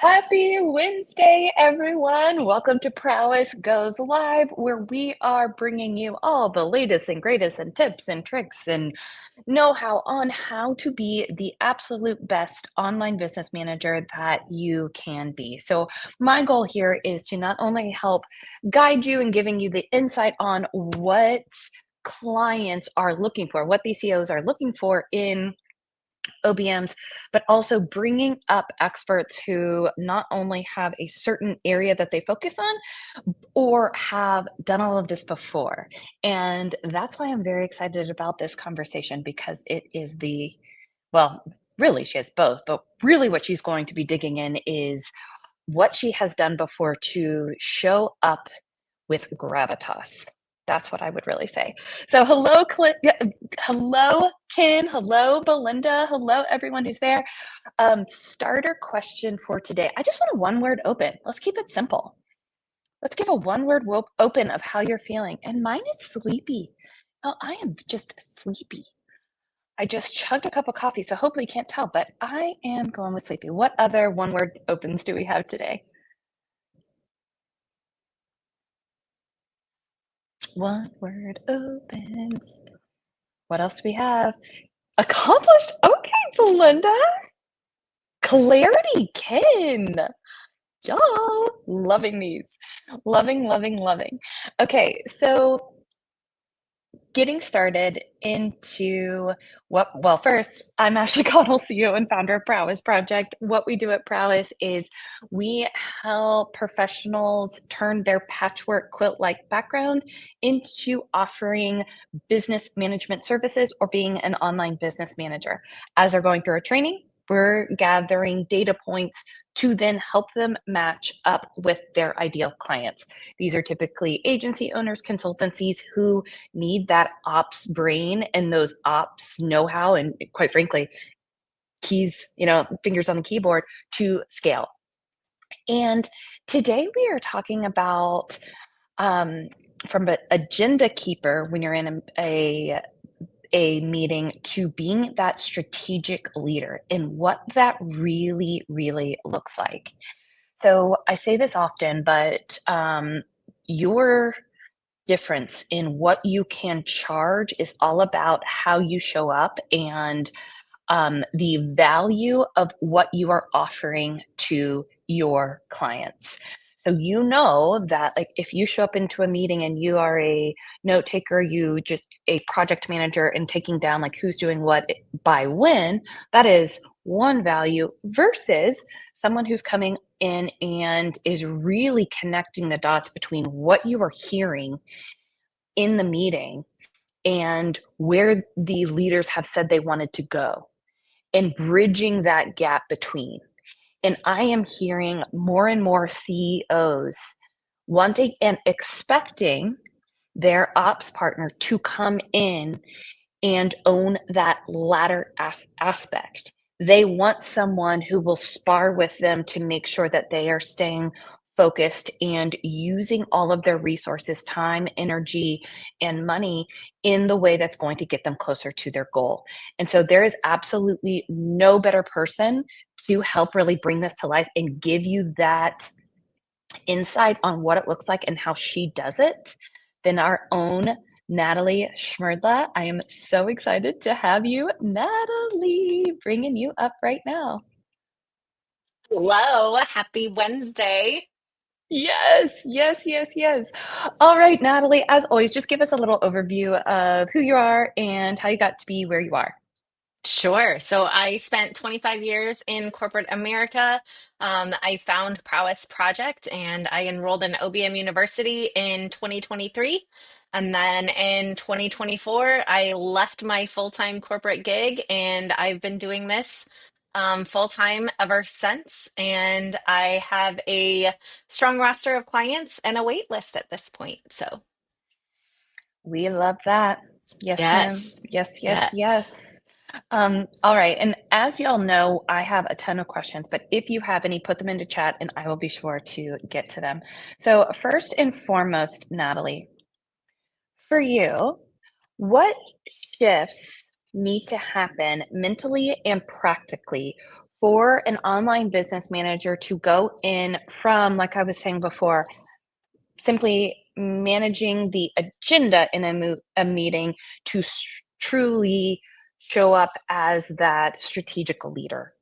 Happy Wednesday, everyone. Welcome to Prowess Goes Live, where we are bringing you all the latest and greatest and tips and tricks and know-how on how to be the absolute best online business manager that you can be. So my goal here is to not only help guide you and giving you the insight on what clients are looking for, what these CEOs are looking for in OBMs, but also bringing up experts who not only have a certain area that they focus on or have done all of this before. And that's why I'm very excited about this conversation because it is well, really, she has both, but really what she's going to be digging in is what she has done before to show up with gravitas. That's what I would really say. So, hello, Ken. Hello, Belinda. Hello, everyone who's there. Starter question for today. I just want a one-word open. Let's keep it simple. Let's give a one-word open of how you're feeling. And mine is sleepy. Oh, I am just sleepy. I just chugged a cup of coffee, so hopefully you can't tell, but I am going with sleepy. What other one-word opens do we have today? One word opens. What else do we have? Accomplished. Okay, Belinda. Clarity, Ken. Y'all loving these. Loving, loving, loving. Okay, so getting started into first, I'm Ashley Connell, CEO and founder of Prowess Project. What we do at Prowess is we help professionals turn their patchwork quilt-like background into offering business management services or being an online business manager. As they're going through a training, we're gathering data points to then help them match up with their ideal clients. These are typically agency owners, consultancies who need that ops brain and those ops know-how and, quite frankly, keys, fingers on the keyboard to scale. And today we are talking about from an agenda keeper when you're in a meeting to being that strategic leader and what that really, really looks like. So I say this often, but your difference in what you can charge is all about how you show up and the value of what you are offering to your clients. So you know that like if you show up into a meeting and you are a note taker, you just a project manager and taking down like who's doing what by when, that is one value versus someone who's coming in and is really connecting the dots between what you are hearing in the meeting and where the leaders have said they wanted to go and bridging that gap between. And I am hearing more and more CEOs wanting and expecting their ops partner to come in and own that latter aspect. They want someone who will spar with them to make sure that they are staying focused and using all of their resources, time, energy, and money in the way that's going to get them closer to their goal. And so there is absolutely no better person to help really bring this to life and give you that insight on what it looks like and how she does it than our own Natalee Shimerdla. I am so excited to have you, Natalee, bringing you up right now. Hello, happy Wednesday. Yes, yes, yes, yes. All right, Natalee, as always, just give us a little overview of who you are and how you got to be where you are. Sure. So I spent 25 years in corporate America. I found Prowess Project and I enrolled in OBM University in 2023. And then in 2024, I left my full-time corporate gig and I've been doing this full-time ever since. And I have a strong roster of clients and a wait list at this point. So, We love that. Yes, ma'am. yes, Yes, yes, yes. yes. All right. And as y'all know, I have a ton of questions, but if you have any, put them into chat and I will be sure to get to them. So, first and foremost, Natalee, for you, what shifts need to happen mentally and practically for an online business manager to go in from, like I was saying before, simply managing the agenda in a meeting to truly show up as that strategic leader?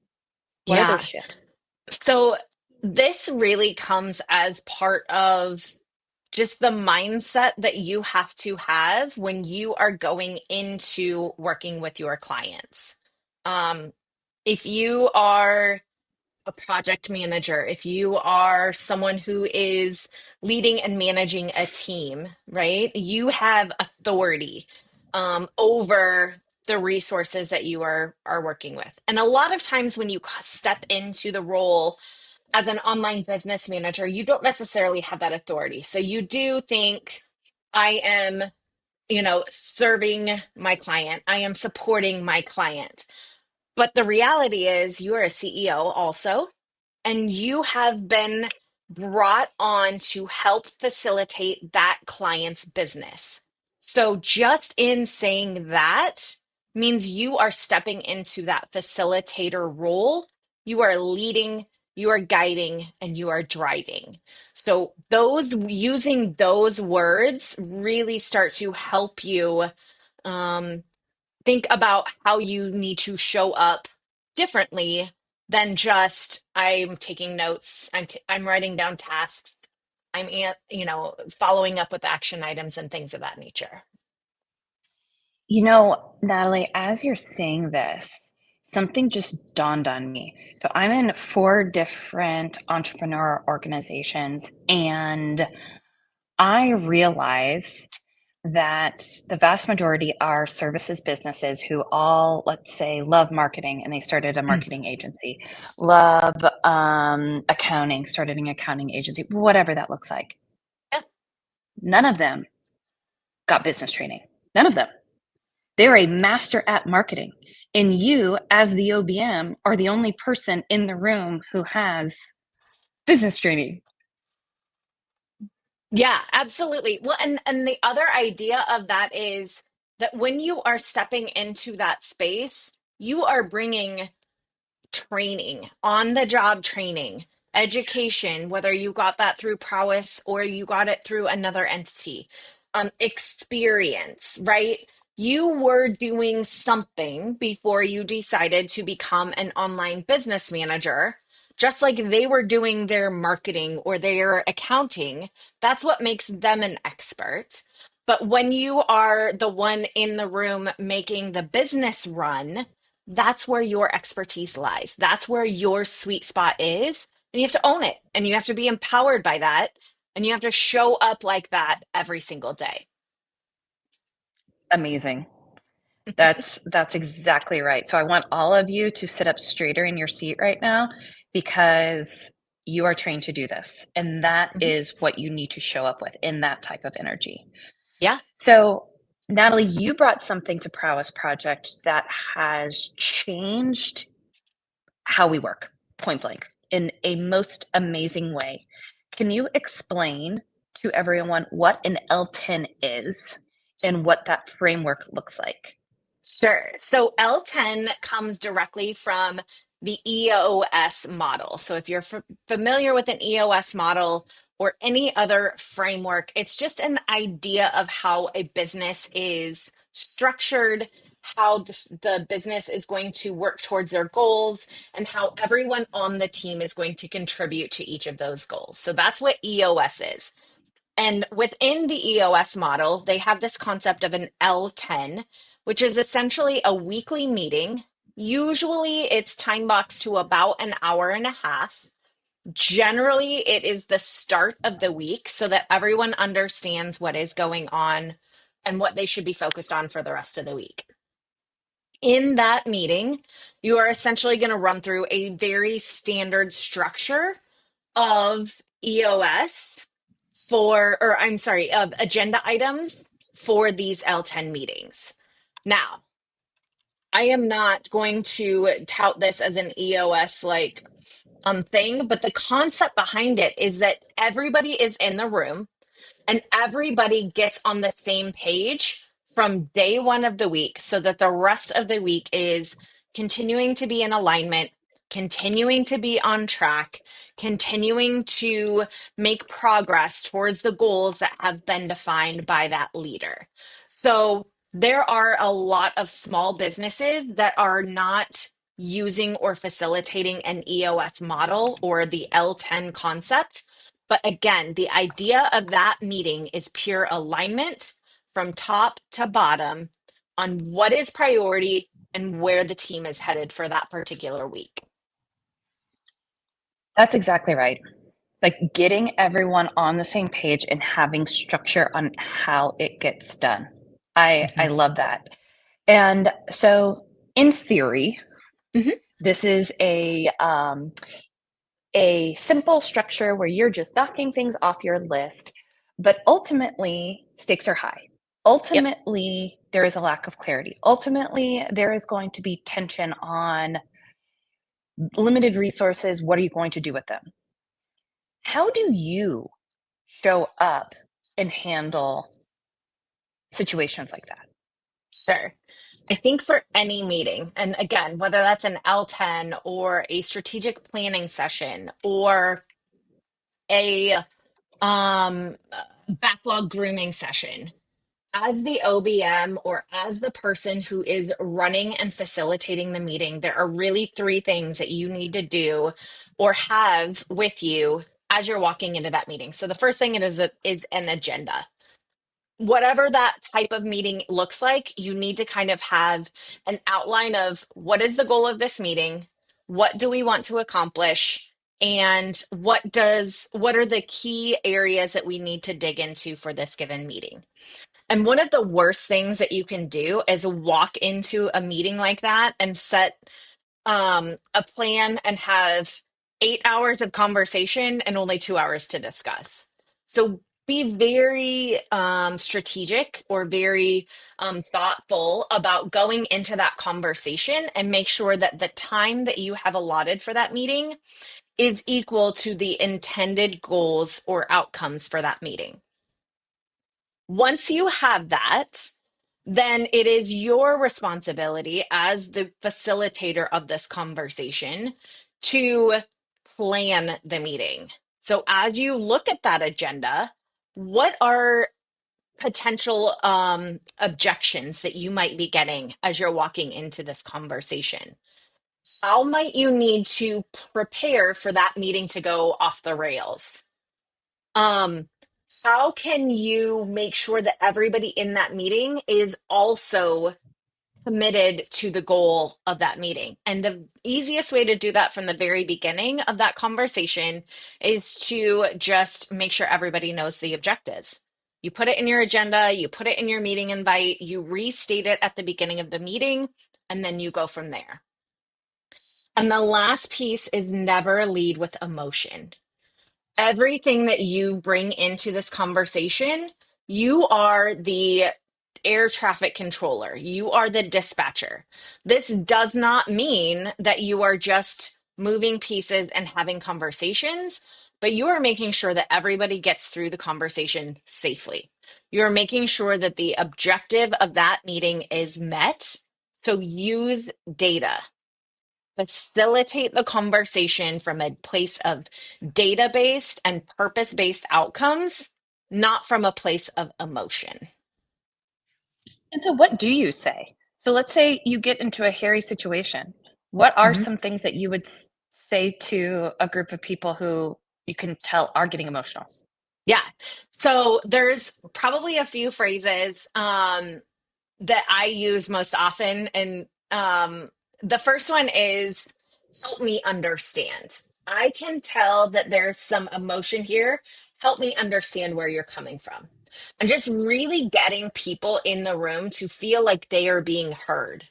What are those Yeah. shifts? So this really comes as part of just the mindset that you have to have when you are going into working with your clients. Um, if you are a project manager, if you are someone who is leading and managing a team, right? You have authority over the resources that you are working with. And a lot of times when you step into the role as an online business manager, you don't necessarily have that authority. So you do think, I am, serving my client, I am supporting my client. But the reality is, you are a CEO also, and you have been brought on to help facilitate that client's business. So, just in saying that means you are stepping into that facilitator role. You are leading, you are guiding, and you are driving. So, those using those words really start to help you. Um, Think about how you need to show up differently than just I'm taking notes, I'm writing down tasks, following up with action items and things of that nature. Natalie, as you're saying this, something just dawned on me. So I'm in four different entrepreneur organizations, and I realized that the vast majority are services businesses who all, let's say, love marketing and they started a marketing agency, love accounting, started an accounting agency, whatever that looks like. Yeah. None of them got business training. None of them. They're a master at marketing. And you, as the OBM, are the only person in the room who has business training. Yeah, absolutely. Well, and the other idea of that is that when you are stepping into that space, you are bringing training, on the job training, Yes. education, whether you got that through Prowess or you got it through another entity, experience, right? You were doing something before you decided to become an online business manager, just like they were doing their marketing or their accounting. That's what makes them an expert. But when you are the one in the room making the business run, that's where your expertise lies. That's where your sweet spot is. And you have to own it and you have to be empowered by that. And you have to show up like that every single day. Amazing. That's exactly right. So I want all of you to sit up straighter in your seat right now because you are trained to do this. And that Mhm. is what you need to show up with in that type of energy. Yeah. So, Natalie, you brought something to Prowess Project that has changed how we work, point blank, in a most amazing way. Can you explain to everyone what an L10 is and what that framework looks like? Sure. So L10 comes directly from the EOS model. So if you're familiar with an EOS model or any other framework, it's just an idea of how a business is structured, how the business is going to work towards their goals, and how everyone on the team is going to contribute to each of those goals. So that's what EOS is. And within the EOS model, they have this concept of an L10, which is essentially a weekly meeting. Usually it's time boxed to about an hour and a half. Generally, it is the start of the week so that everyone understands what is going on and what they should be focused on for the rest of the week. In that meeting, you are essentially going to run through a very standard structure of EOS or I'm sorry, of agenda items for these L10 meetings. Now, I am not going to tout this as an EOS thing, but the concept behind it is that everybody is in the room and everybody gets on the same page from day one of the week so that the rest of the week is continuing to be in alignment, continuing to be on track, continuing to make progress towards the goals that have been defined by that leader. So there are a lot of small businesses that are not using or facilitating an EOS model or the L10 concept. But again, the idea of that meeting is pure alignment from top to bottom on what is priority and where the team is headed for that particular week. That's exactly right. Like getting everyone on the same page and having structure on how it gets done. I Mhm. love that. And so in theory, Mhm. this is a simple structure where you're just knocking things off your list, but ultimately stakes are high. Yep, Ultimately, there is a lack of clarity. Ultimately, there is going to be tension on limited resources. What are you going to do with them? How do you show up and handle situations like that? sure. I think for any meeting, and again, whether that's an L10 or a strategic planning session or a backlog grooming session, as the OBM or as the person who is running and facilitating the meeting, there are really three things that you need to do or have with you as you're walking into that meeting. So the first thing is an agenda. Whatever that type of meeting looks like, you need to kind of have an outline of what is the goal of this meeting, what do we want to accomplish, and what are the key areas that we need to dig into for this given meeting. And one of the worst things that you can do is walk into a meeting like that and set a plan and have 8 hours of conversation and only 2 hours to discuss. So be very strategic or very thoughtful about going into that conversation and make sure that the time that you have allotted for that meeting is equal to the intended goals or outcomes for that meeting. Once you have that, then it is your responsibility as the facilitator of this conversation to plan the meeting. So, as you look at that agenda, what are potential objections that you might be getting as you're walking into this conversation? How might you need to prepare for that meeting to go off the rails? Um, how can you make sure that everybody in that meeting is also committed to the goal of that meeting? And the easiest way to do that from the very beginning of that conversation is to just make sure everybody knows the objectives. You put it in your agenda, you put it in your meeting invite, you restate it at the beginning of the meeting, and then you go from there. And the last piece is never lead with emotion. Everything that you bring into this conversation, you are the air traffic controller, you are the dispatcher. This does not mean that you are just moving pieces and having conversations, but you are making sure that everybody gets through the conversation safely. You're making sure that the objective of that meeting is met. So use data. Facilitate the conversation from a place of data based and purpose based outcomes, not from a place of emotion. And so, what do you say? So, let's say you get into a hairy situation. What are Mhm. some things that you would say to a group of people who you can tell are getting emotional? Yeah. So there's probably a few phrases that I use most often. And the first one is help me understand. I can tell that there's some emotion here. Help me understand where you're coming from. And just really getting people in the room to feel like they are being heard.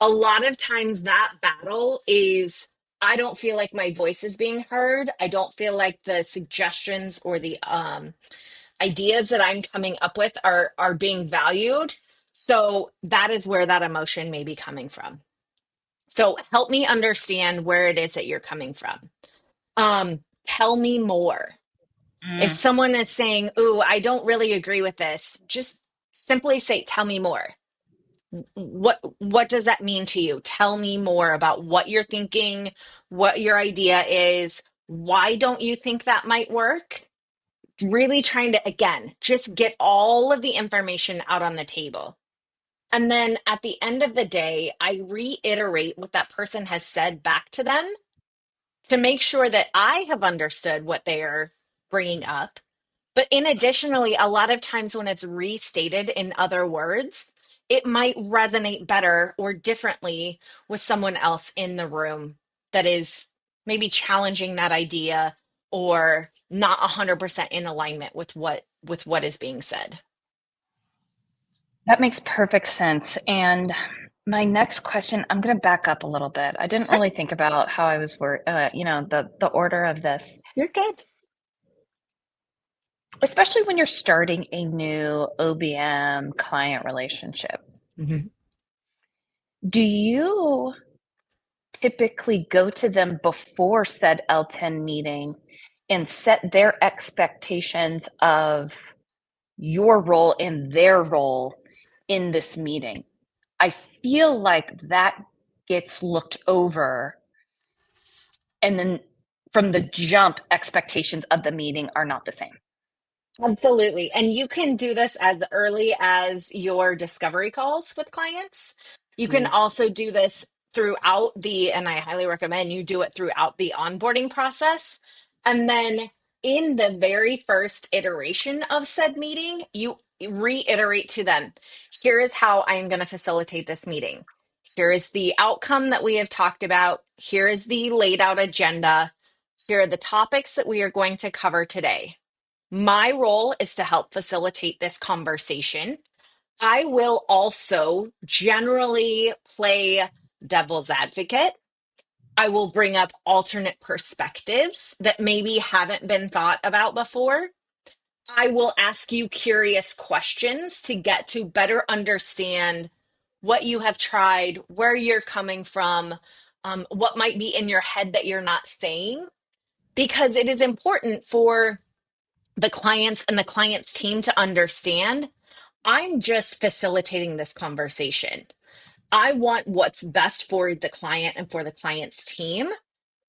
A lot of times that battle is I don't feel like my voice is being heard. I don't feel like the suggestions or the ideas that I'm coming up with are being valued. So that is where that emotion may be coming from. So help me understand where it is that you're coming from. Tell me more. If Mm. someone is saying, "Ooh, I don't really agree with this," just simply say, "Tell me more." What does that mean to you? Tell me more about what you're thinking, what your idea is. Why don't you think that might work? Really trying to, again, just get all of the information out on the table. And then at the end of the day, I reiterate what that person has said back to them to make sure that I have understood what they are bringing up. But in additionally, a lot of times when it's restated in other words, it might resonate better or differently with someone else in the room that is maybe challenging that idea or not 100% in alignment with what is being said. That makes perfect sense. And my next question, I'm going to back up a little bit. I didn't Sure, really think about how I was, the order of this, you're good. especially when you're starting a new OBM client relationship. Mhm. Do you typically go to them before said L10 meeting and set their expectations of your role and their role in this meeting? I feel like that gets looked over, and then from the jump, expectations of the meeting are not the same. Absolutely. And you can do this as early as your discovery calls with clients. You can Mm. also do this throughout and I highly recommend you do it throughout the onboarding process. And then in the very first iteration of said meeting, you reiterate to them, here is how I'm going to facilitate this meeting. Here is the outcome that we have talked about. Here is the laid out agenda. Here are the topics that we are going to cover today. My role is to help facilitate this conversation. I will also generally play devil's advocate. I will bring up alternate perspectives that maybe haven't been thought about before. I will ask you curious questions to get to better understand what you have tried, where you're coming from, what might be in your head that you're not saying, because it is important for the clients and the client's team to understand I'm just facilitating this conversation. I want what's best for the client and for the client's team.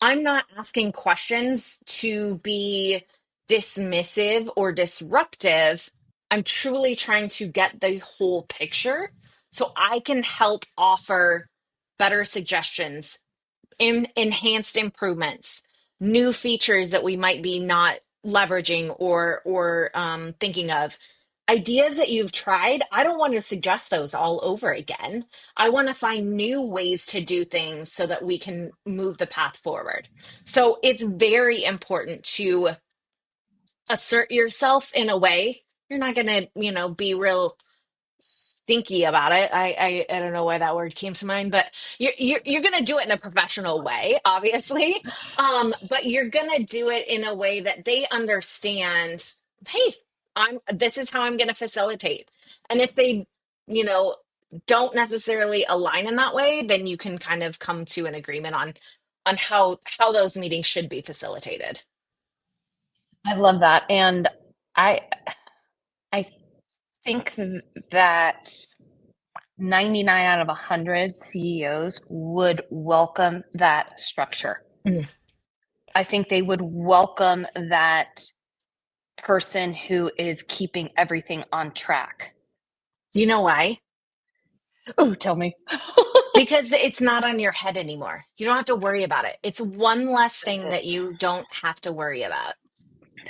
I'm not asking questions to be dismissive or disruptive. I'm truly trying to get the whole picture so I can help offer better suggestions, enhanced improvements, new features that we might be not leveraging or thinking of. Ideas that you've tried, I don't want to suggest those all over again. I want to find new ways to do things so that we can move the path forward. So it's very important to assert yourself in a way. You're not going to, be real stinky about it. I don't know why that word came to mind, but you're gonna do it in a professional way, obviously. But you're gonna do it in a way that they understand, hey, this is how I'm gonna facilitate. And if they, you know, don't necessarily align in that way, then you can kind of come to an agreement on how those meetings should be facilitated. I love that. And I I think that 99 out of 100 CEOs would welcome that structure. Mm. I think they would welcome that person who is keeping everything on track. Do you know why? Oh, tell me. Because it's not on your head anymore. You don't have to worry about it. It's one less That's thing it. that you don't have to worry about.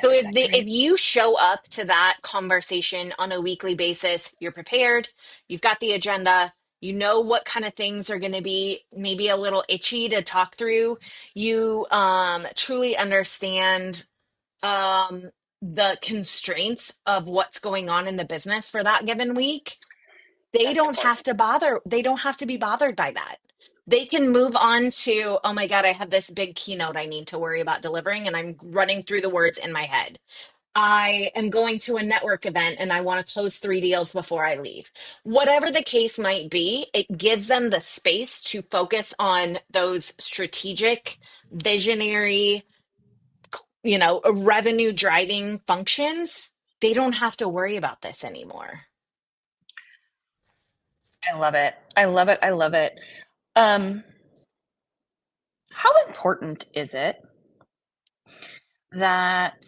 So That's exactly if right. you show up to that conversation on a weekly basis, you're prepared, you've got the agenda, you know what kind of things are going to be maybe a little itchy to talk through. You truly understand the constraints of what's going on in the business for that given week. That's important. They don't have to be bothered by that. They can move on to, oh my God, I have this big keynote I need to worry about delivering, and I'm running through the words in my head. I am going to a network event and I want to close 3 deals before I leave. Whatever the case might be, it gives them the space to focus on those strategic, visionary, revenue driving functions. They don't have to worry about this anymore. I love it. I love it. I love it. Um, how important is it that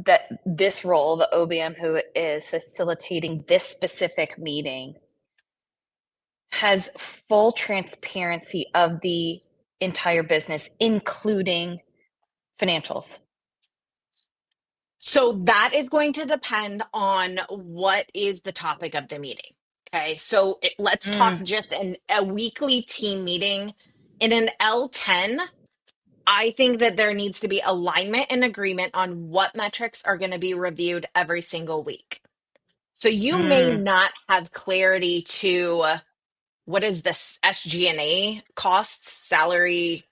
that this role, the OBM who is facilitating this specific meeting, has full transparency of the entire business, including financials? So that is going to depend on what is the topic of the meeting. Okay, so let's talk Mm, just a weekly team meeting. In an L10, I think that there needs to be alignment and agreement on what metrics are going to be reviewed every single week. So you may mm, not have clarity to what is this SG&A costs, salary,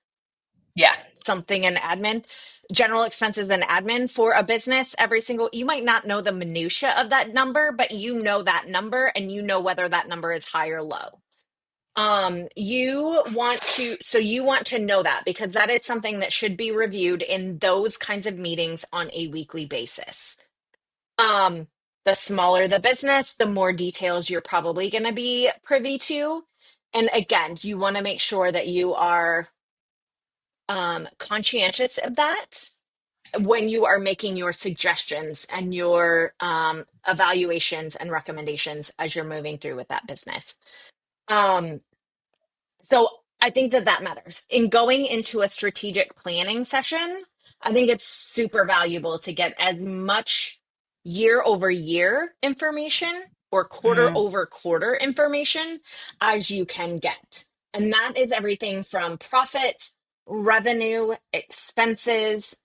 yeah. something in admin, general expenses and admin for a business every single, you might not know the minutia of that number, but you know that number and you know whether that number is high or low. You want to know that because that is something that should be reviewed in those kinds of meetings on a weekly basis. Um, the smaller the business, the more details you're probably going to be privy to. And again, you want to make sure that you are conscientious of that when you are making your suggestions and your evaluations and recommendations as you're moving through with that business. Um, So I think that that matters. In going into a strategic planning session, I think it's super valuable to get as much year over year information or quarter Mm, over quarter information as you can get. And that is everything from profit, revenue, expenses,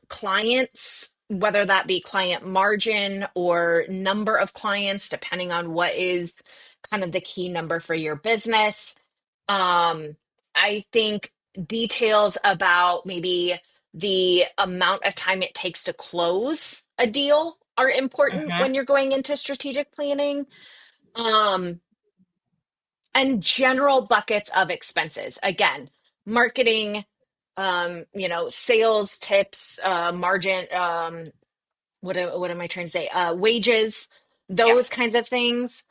clients, whether that be client margin or number of clients, depending on what is kind of the key number for your business. um, I think details about maybe the amount of time it takes to close a deal are important mhm. when you're going into strategic planning. Um, and general buckets of expenses. Again, marketing, sales tips, margin, what am I trying to say? Wages, Yeah. those kinds of things.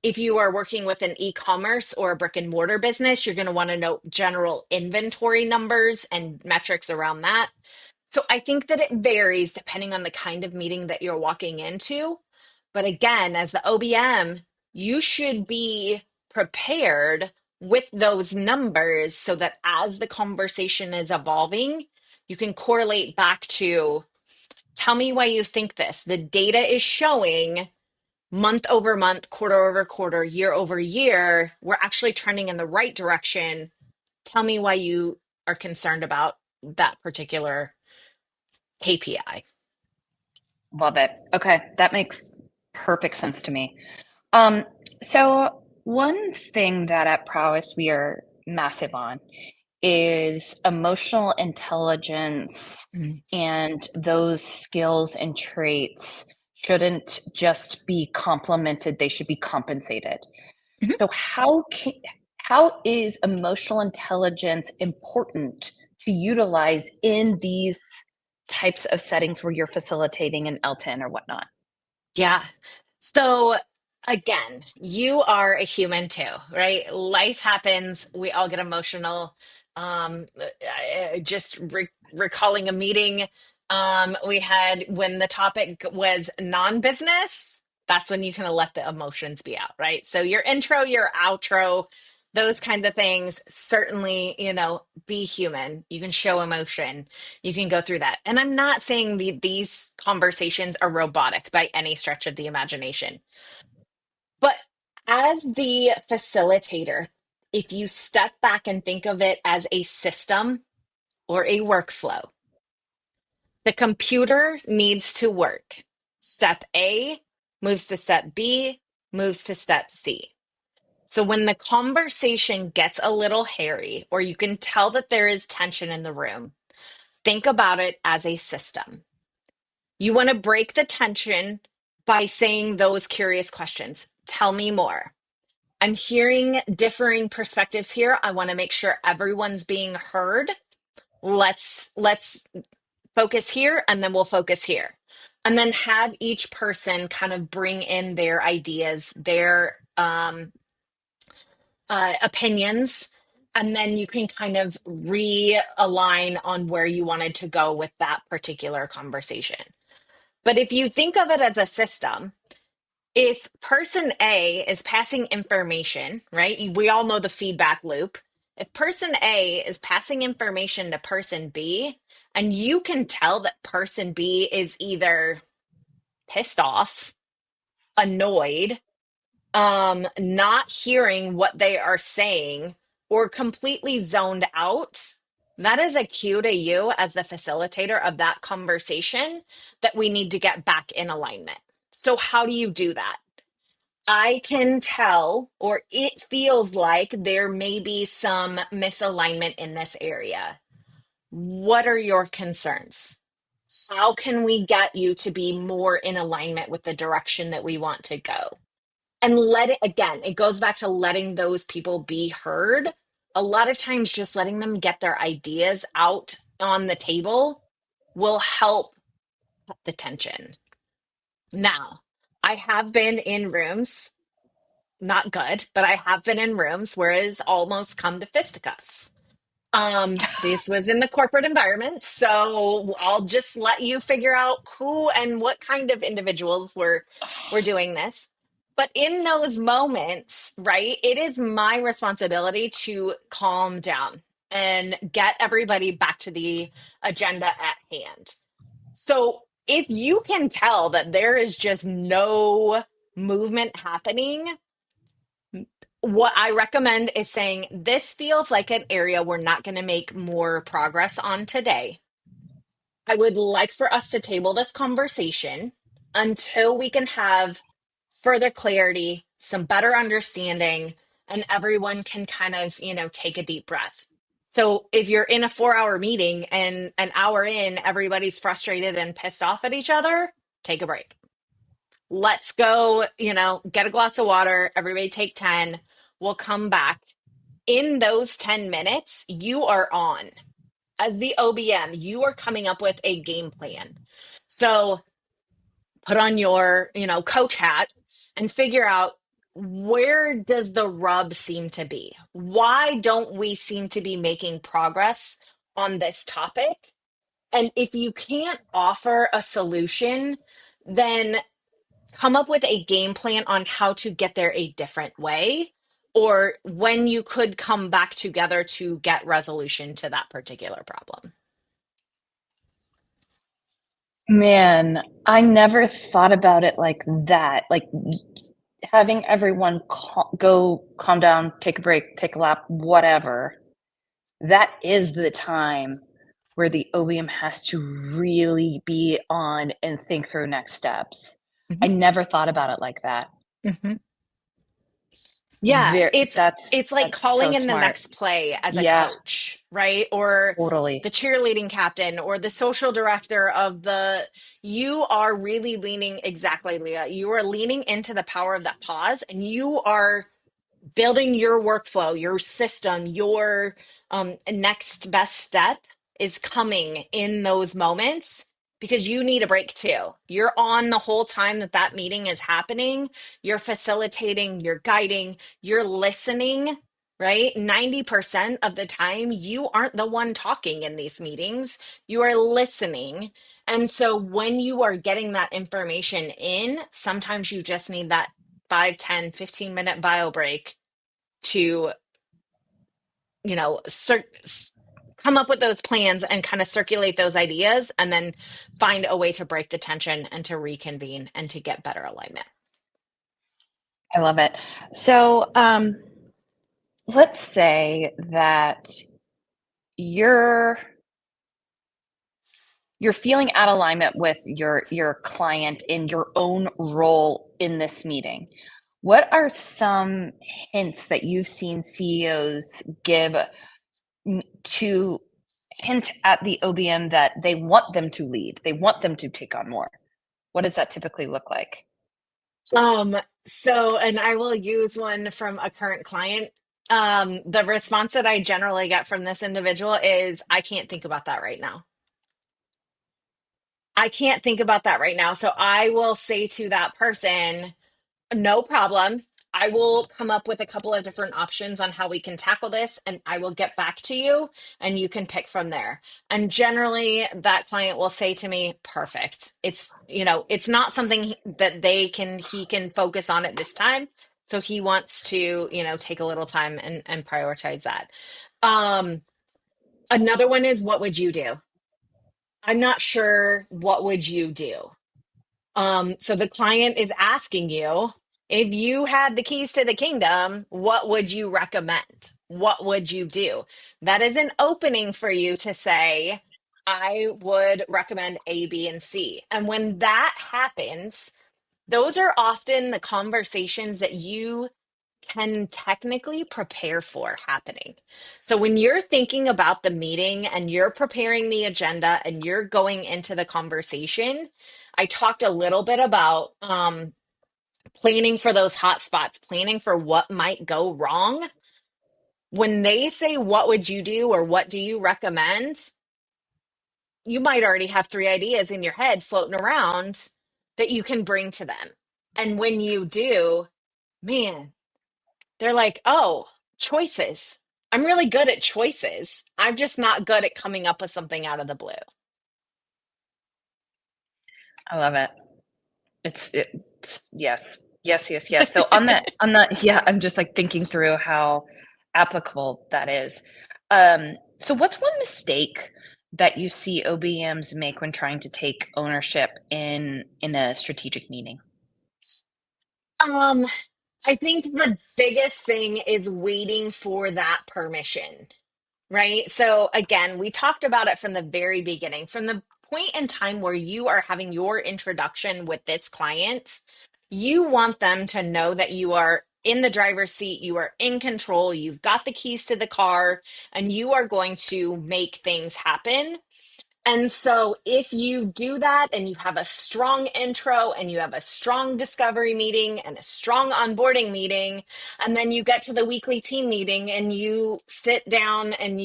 If you are working with an e-commerce or a brick and mortar business, you're going to want to know general inventory numbers and metrics around that. So I think that it varies depending on the kind of meeting that you're walking into. But again, as the OBM, you should be prepared with those numbers so that as the conversation is evolving, you can correlate back to tell me why you think this. The data is showing month over month, quarter over quarter, year over year, we're actually trending in the right direction. Tell me why you are concerned about that particular KPI. Love it. Okay, that makes perfect sense to me. Um, so one thing that at Prowess we are massive on is emotional intelligence, Mm. and those skills and traits shouldn't just be complimented, they should be compensated. Mhm. So how is emotional intelligence important to utilize in these types of settings where you're facilitating an L10 or whatnot? Yeah. So again, you are a human too, right? Life happens. We all get emotional. Just recalling a meeting we had when the topic was non-business, that's when you kind of let the emotions be out, right? So your intro, your outro, those kinds of things, certainly, be human. You can show emotion, you can go through that. And I'm not saying these conversations are robotic by any stretch of the imagination. But as the facilitator, if you step back and think of it as a system or a workflow, the computer needs to work. Step A moves to step B, moves to step C. So when the conversation gets a little hairy, or you can tell that there is tension in the room, think about it as a system. You want to break the tension by saying those curious questions. Tell me more. I'm hearing differing perspectives here. I want to make sure everyone's being heard. Let's focus here and then we'll focus here. and then have each person kind of bring in their ideas, their opinions, and then you can kind of realign on where you wanted to go with that particular conversation. But if you think of it as a system, if person A is passing information, right? We all know the feedback loop. If person A is passing information to person B, and you can tell that person B is either pissed off, annoyed, not hearing what they are saying, or completely zoned out, that is a cue to you as the facilitator of that conversation that we need to get back in alignment. So how do you do that? I can tell, or it feels like there may be some misalignment in this area. What are your concerns? How can we get you to be more in alignment with the direction that we want to go? And let it, again, it goes back to letting those people be heard. A lot of times, just letting them get their ideas out on the table will help the tension. Now, I have been in rooms, not good, but I have been in rooms where it's almost come to fisticuffs. This was in the corporate environment, so I'll just let you figure out who and what kind of individuals were doing this. But in those moments, right, it is my responsibility to calm down and get everybody back to the agenda at hand. So if you can tell that there is just no movement happening, what I recommend is saying, this feels like an area we're not going to make more progress on today. I would like for us to table this conversation until we can have further clarity, some better understanding, and everyone can kind of, take a deep breath. So if you're in a 4-hour meeting and an hour in, everybody's frustrated and pissed off at each other, take a break. Let's go, get a glass of water. Everybody take 10. We'll come back. In those 10 minutes, you are on. As the OBM, you are coming up with a game plan. So put on your, coach hat and figure out, where does the rub seem to be? Why don't we seem to be making progress on this topic? And if you can't offer a solution, then come up with a game plan on how to get there a different way, or when you could come back together to get resolution to that particular problem. Man, I never thought about it like that. Like having everyone go calm down, take a break, take a lap, whatever. That is the time where the OBM has to really be on and think through next steps. I Mhm. never thought about it like that. Mhm. Yeah, Very, it's like that's so calling in the smart. next play as a Yeah, coach, right? Or totally. the cheerleading captain or the social director of the, you are really leaning, exactly, Leah. You are leaning into the power of that pause, and you are building your workflow, your system, your next best step is coming in those moments, because you need a break too. You're on the whole time that that meeting is happening. You're facilitating, you're guiding, you're listening, right? 90% of the time, you aren't the one talking in these meetings. You are listening. And so when you are getting that information in, sometimes you just need that 5, 10, 15-minute bio break to, come up with those plans and kind of circulate those ideas, and then find a way to break the tension and to reconvene and to get better alignment. I love it. So, let's say that you're you're feeling out of alignment with your client in your own role in this meeting. What are some hints that you've seen CEOs give to hint at the OBM that they want them to lead, they want them to take on more? What does that typically look like? So, and I will use one from a current client. The response that I generally get from this individual is, I can't think about that right now. I can't think about that right now. So I will say to that person, no problem. I will come up with a couple of different options on how we can tackle this, and I will get back to you, and you can pick from there. And generally, that client will say to me, perfect. It's not something that he can focus on at this time. So he wants to, take a little time and prioritize that. Um, Another one is, what would you do? I'm not sure. What would you do? So the client is asking you, if you had the keys to the kingdom, what would you recommend? What would you do? That is an opening for you to say, I would recommend A, B, and C. And when that happens, those are often the conversations that you can technically prepare for happening. So when you're thinking about the meeting and you're preparing the agenda and you're going into the conversation, I talked a little bit about planning for those hot spots, planning for what might go wrong. When they say, what would you do or what do you recommend? You might already have three ideas in your head floating around that you can bring to them. And when you do, man, they're like, oh, choices. I'm really good at choices. I'm just not good at coming up with something out of the blue. I love it. It's yes, yes, yes, yes. So on that, yeah, I'm just like thinking through how applicable that is. So what's one mistake that you see OBMs make when trying to take ownership in a strategic meeting? Um, I think the biggest thing is waiting for that permission, right? So again, we talked about it from the very beginning, from the point in time where you are having your introduction with this client, you want them to know that you are in the driver's seat, you are in control, you've got the keys to the car, and you are going to make things happen. And so, if you do that and you have a strong intro and you have a strong discovery meeting and a strong onboarding meeting, and then you get to the weekly team meeting and you sit down and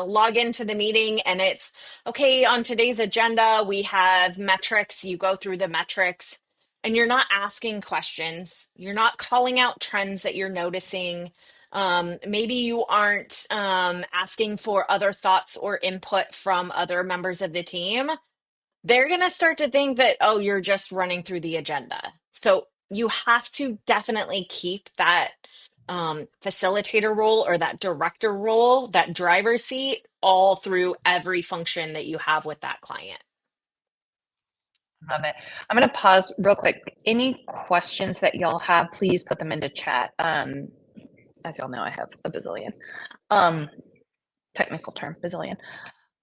log into the meeting and it's okay, on today's agenda, we have metrics. You go through the metrics and you're not asking questions, you're not calling out trends that you're noticing. Maybe you aren't asking for other thoughts or input from other members of the team. They're going to start to think that, oh, you're just running through the agenda. So you have to definitely keep that facilitator role or that director role, that driver's seat, all through every function that you have with that client. Love it. I'm going to pause real quick. Any questions that y'all have, please put them into chat. As y'all know, I have a bazillion. Um, Technical term, bazillion.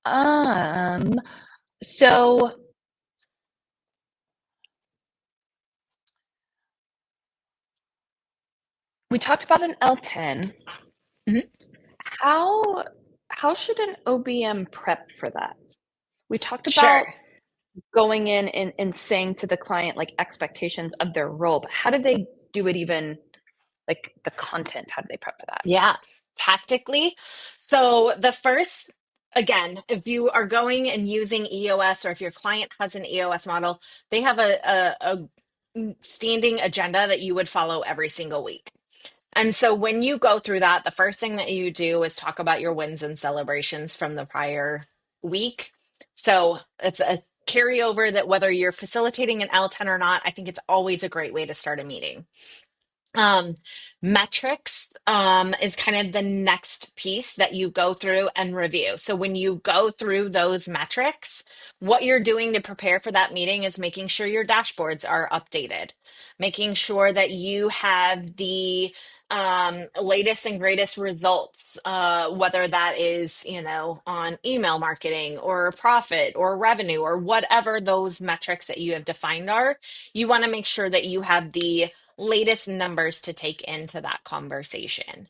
Um, so we talked about an L10. Mhm. How how should an OBM prep for that? We talked about Sure. going in and saying to the client like expectations of their role, but how do they do it even like the content? How do they prep for that? Yeah, tactically. So the first, again, if you are going and using EOS or if your client has an EOS model, they have a standing agenda that you would follow every single week. And so when you go through that, the first thing that you do is talk about your wins and celebrations from the prior week. So it's a carryover that whether you're facilitating an L10 or not, I think it's always a great way to start a meeting. Um, Metrics is kind of the next piece that you go through and review. So when you go through those metrics, what you're doing to prepare for that meeting is making sure your dashboards are updated, making sure that you have the latest and greatest results, whether that is, on email marketing or profit or revenue or whatever those metrics that you have defined are. You want to make sure that you have the latest numbers to take into that conversation.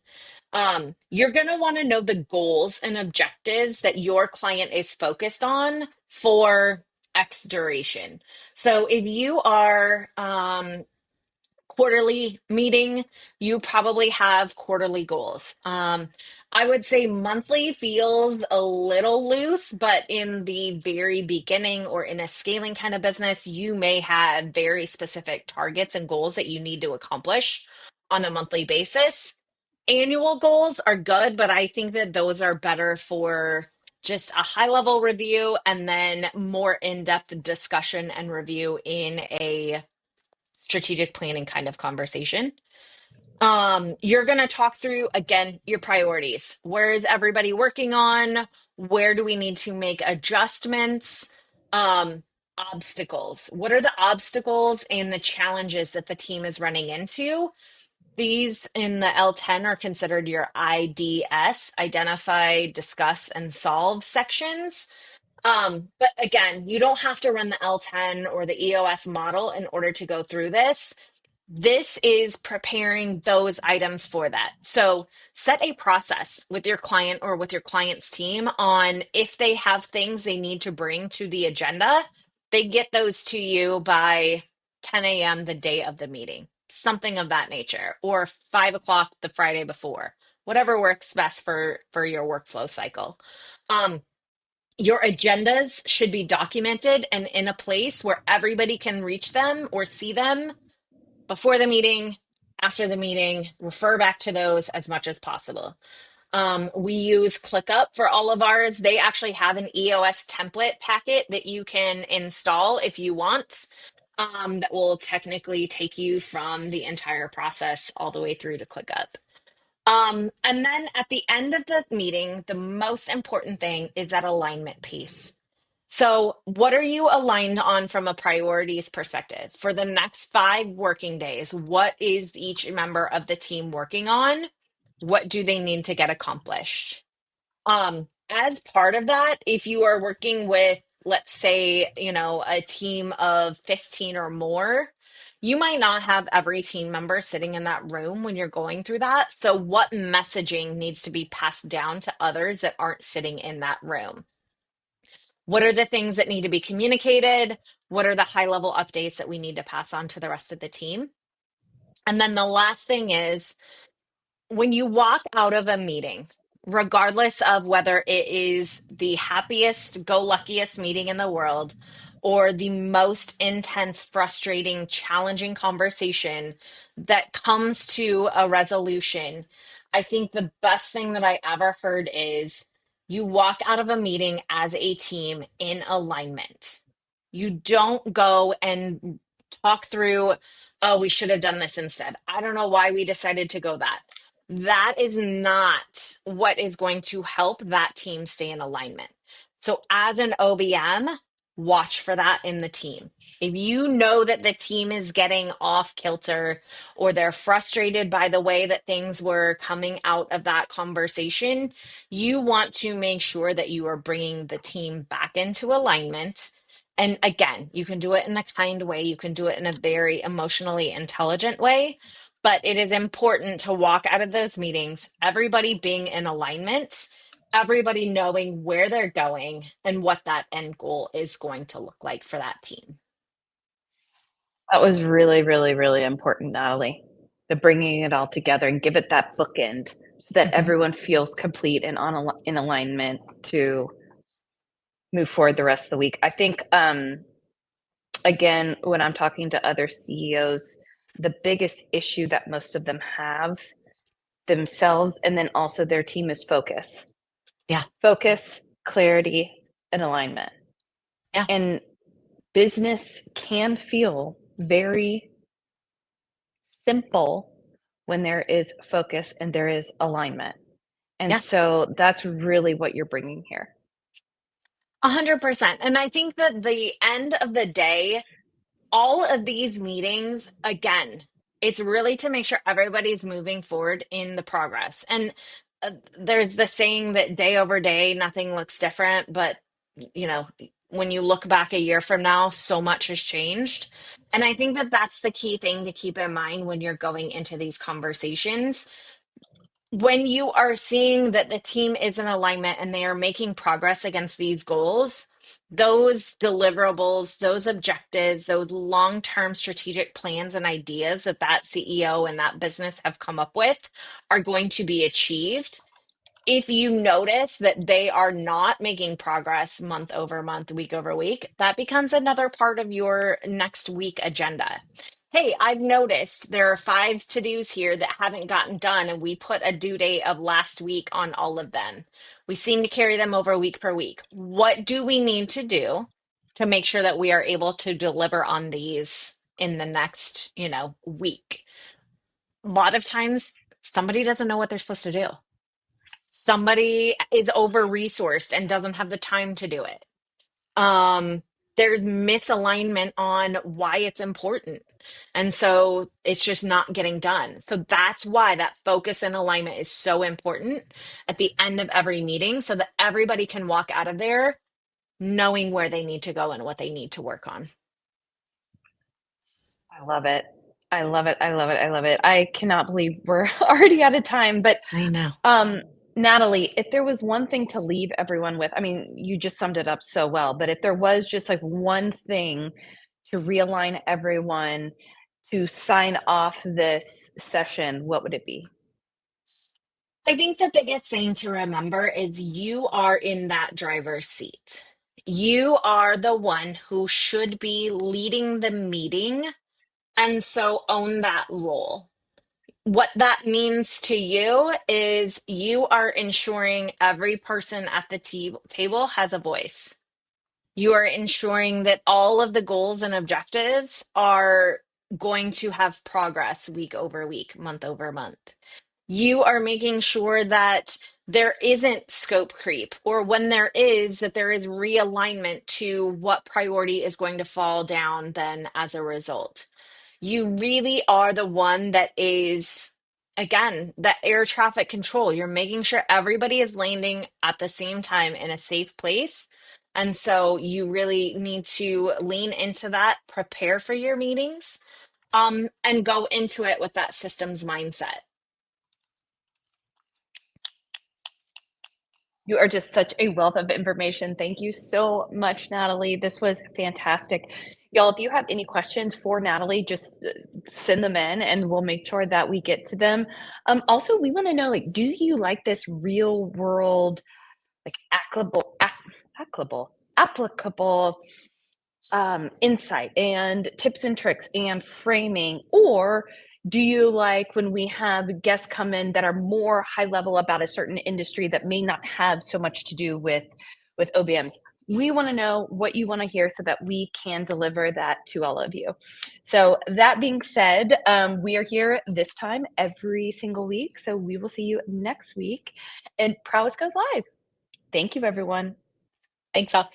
You're going to want to know the goals and objectives that your client is focused on for X duration. So if you are quarterly meeting, you probably have quarterly goals. I would say monthly feels a little loose, but in the very beginning or in a scaling kind of business, you may have very specific targets and goals that you need to accomplish on a monthly basis. Annual goals are good, but I think that those are better for just a high level review and then more in depth discussion and review in a strategic planning kind of conversation. You're going to talk through again your priorities. Where is everybody working on? Where do we need to make adjustments? Um, Obstacles. What are the obstacles and the challenges that the team is running into? These in the L10 are considered your IDS, identify, discuss, and solve sections. But again, you don't have to run the L10 or the EOS model in order to go through this. This is preparing those items for that. So set a process with your client or with your client's team on if they have things they need to bring to the agenda, they get those to you by 10 a.m. the day of the meeting, something of that nature, or 5 o'clock the Friday before, whatever works best for your workflow cycle. Um, your agendas should be documented and in a place where everybody can reach them or see them before the meeting, after the meeting, refer back to those as much as possible. We use ClickUp for all of ours. They actually have an EOS template packet that you can install if you want, that will technically take you from the entire process all the way through to ClickUp. And then at the end of the meeting, the most important thing is that alignment piece. So, what are you aligned on from a priorities perspective? For the next 5 working days, what is each member of the team working on? What do they need to get accomplished? As part of that, if you are working with, let's say, a team of 15 or more, you might not have every team member sitting in that room when you're going through that. So, what messaging needs to be passed down to others that aren't sitting in that room? What are the things that need to be communicated? What are the high level updates that we need to pass on to the rest of the team? And then the last thing is when you walk out of a meeting, regardless of whether it is the happiest, go luckiest meeting in the world or the most intense, frustrating, challenging conversation that comes to a resolution, I think the best thing that I ever heard is you walk out of a meeting as a team in alignment. You don't go and talk through, oh, we should have done this instead. I don't know why we decided to go that. That is not what is going to help that team stay in alignment. So, as an OBM, watch for that in the team. If you know that the team is getting off kilter or they're frustrated by the way that things were coming out of that conversation, you want to make sure that you are bringing the team back into alignment. And again, you can do it in a kind way, you can do it in a very emotionally intelligent way, but it is important to walk out of those meetings, everybody being in alignment, everybody knowing where they're going and what that end goal is going to look like for that team. That was really, really, really important, Natalie. The bringing it all together and give it that bookend so that Mhm. everyone feels complete and in alignment to move forward the rest of the week. I think, again, when I'm talking to other CEOs, the biggest issue that most of them have themselves and then also their team is focus. Yeah. Focus, clarity, and alignment. Yeah. And business can feel very simple when there is focus and there is alignment. And Yeah. so that's really what you're bringing here. 100%. And I think that the end of the day, all of these meetings, again, it's really to make sure everybody's moving forward in the progress. And there's the saying that day over day, nothing looks different. But, you know, when you look back a year from now, so much has changed. And I think that that's the key thing to keep in mind when you're going into these conversations when you are seeing that the team is in alignment and they are making progress against these goals, those deliverables, those objectives, those long term strategic plans and ideas that that CEO and that business have come up with are going to be achieved. If you notice that they are not making progress month over month, week over week, that becomes another part of your next week agenda. Hey, I've noticed there are 5 to-dos here that haven't gotten done, and we put a due date of last week on all of them. We seem to carry them over week per week. What do we need to do to make sure that we are able to deliver on these in the next, week? A lot of times, somebody doesn't know what they're supposed to do. Somebody is over resourced and doesn't have the time to do it. um there's misalignment on why it's important, and so it's just not getting done. So that's why that focus and alignment is so important at the end of every meeting, so that everybody can walk out of there knowing where they need to go and what they need to work on. I love it. I love it. I love it. I love it. I cannot believe we're already out of time. But I know. um, Natalee, if there was one thing to leave everyone with, I mean, you just summed it up so well, but if there was just like one thing to realign everyone to sign off this session, what would it be? I think the biggest thing to remember is you are in that driver's seat. You are the one who should be leading the meeting, and so own that role. What that means to you is you are ensuring every person at the table has a voice. You are ensuring that all of the goals and objectives are going to have progress week over week, month over month. You are making sure that there isn't scope creep, or when there is, that there is realignment to what priority is going to fall down then as a result. You really are the one that is, again, that air traffic control. You're making sure everybody is landing at the same time in a safe place. And so you really need to lean into that, prepare for your meetings, and go into it with that systems mindset. You are just such a wealth of information. Thank you so much, Natalee. This was fantastic. Y'all, if you have any questions for Natalee, just send them in and we'll make sure that we get to them. Also, we want to know, like, do you like this real world, like applicable insight and tips and tricks and framing? Or do you like when we have guests come in that are more high level about a certain industry that may not have so much to do with OBMs? We want to know what you want to hear so that we can deliver that to all of you. So that being said, we are here this time every single week. So we will see you next week. And Prowess goes live. Thank you, everyone. Thanks all.